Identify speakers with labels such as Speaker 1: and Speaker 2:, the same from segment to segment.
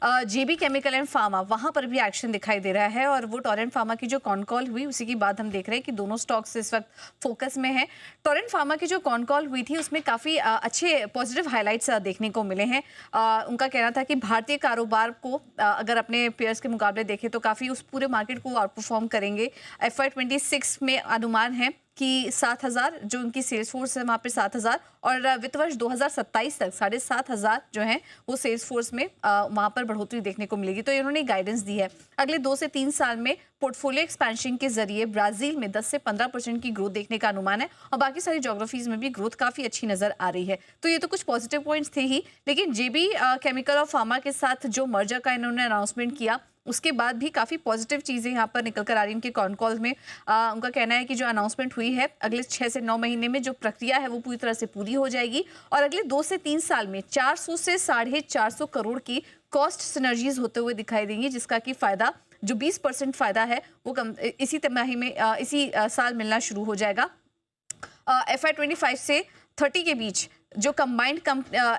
Speaker 1: JB chemical and pharma, वहां पर भी एक्शन दिखाई दे रहा है और वो टोरेंट फार्मा की जो कॉन कॉल हुई उसी की बात हम देख रहे हैं कि दोनों स्टॉक्स इस वक्त फोकस में है। टोरेंट फार्मा की जो कॉन कॉल हुई थी उसमें काफी अच्छे पॉजिटिव हाइलाइट्स देखने को मिले हैं। उनका कहना था कि भारतीय कारोबार को अगर अपने पेयर्स के मुकाबले देखें तो काफी उस पूरे मार्केट को आउट परफॉर्म करेंगे। FY26 में अनुमान है कि 7,000 जो उनकी सेल्स फोर्स है वहाँ पे 7,000 और वित्त वर्ष 2027 तक 7,500 जो है वो सेल्स फोर्स में वहाँ पर बढ़ोतरी देखने को मिलेगी। तो इन्होंने गाइडेंस दी है अगले 2 से 3 साल में पोर्टफोलियो एक्सपेंशन के जरिए ब्राजील में 10 से 15% की ग्रोथ देखने का अनुमान है और बाकी सारी ज्योग्राफीज में भी ग्रोथ काफी अच्छी नजर आ रही है। तो ये तो कुछ पॉजिटिव पॉइंट्स थे ही, लेकिन जेबी केमिकल और फार्मा के साथ जो मर्जर का इन्होंने अनाउंसमेंट किया उसके बाद भी काफ़ी पॉजिटिव चीज़ें यहाँ पर निकल कर आ रही हैं। उनके कॉन कॉल में उनका कहना है कि जो अनाउंसमेंट हुई है अगले 6 से 9 महीने में जो प्रक्रिया है वो पूरी तरह से पूरी हो जाएगी और अगले 2 से 3 साल में 400 से 450 करोड़ की कॉस्ट सिनर्जीज होते हुए दिखाई देंगी, जिसका कि फायदा जो 20% फायदा है वो इसी तिमाही में इसी साल मिलना शुरू हो जाएगा। FY25 से 30 के बीच जो कंबाइंड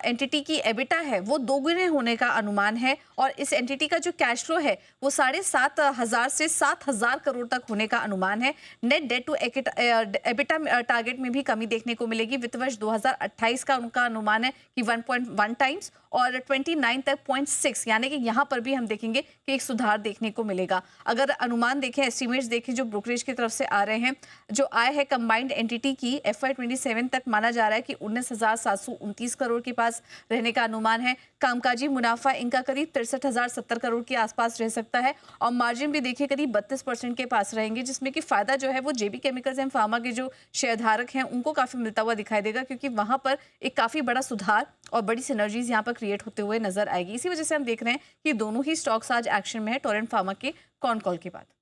Speaker 1: एंटिटी की एबिटा है वो दोगुने होने का अनुमान है और इस एंटिटी का जो कैश फ्लो है वो 7,500 से 7,000 करोड़ तक होने का अनुमान है। Net debt to EBITDA target में भी कमी देखने को मिलेगी। वित्त वर्ष 2028 का उनका अनुमान है कि 1.1 टाइम्स और 29 तक 0.6, यानी कि यहाँ पर भी हम देखेंगे कि एक सुधार देखने को मिलेगा। अगर अनुमान देखें, एस्टिमेट्स देखें जो ब्रोकरेज की तरफ से आ रहे हैं, जो आय है कंबाइंड एंटिटी की FY27 तक माना जा रहा है कि 19,729 करोड़ के पास रहने का अनुमान है। कामकाजी मुनाफा इनका करीब 63,070 करोड़ के आसपास रह सकता है और मार्जिन भी देखिए करीब 32% के पास रहेंगे, जिसमें कि फायदा जो है वो जेबी केमिकल्स एंड फार्मा के जो शेयरधारक हैं उनको काफी मिलता हुआ दिखाई देगा, क्योंकि वहां पर एक काफी बड़ा सुधार और बड़ी सिनर्जीज यहाँ पर क्रिएट होते हुए नजर आएगी। इसी वजह से हम देख रहे हैं कि दोनों ही स्टॉक्स आज एक्शन में है टोरेंट फार्मा के कॉन कॉल के बाद।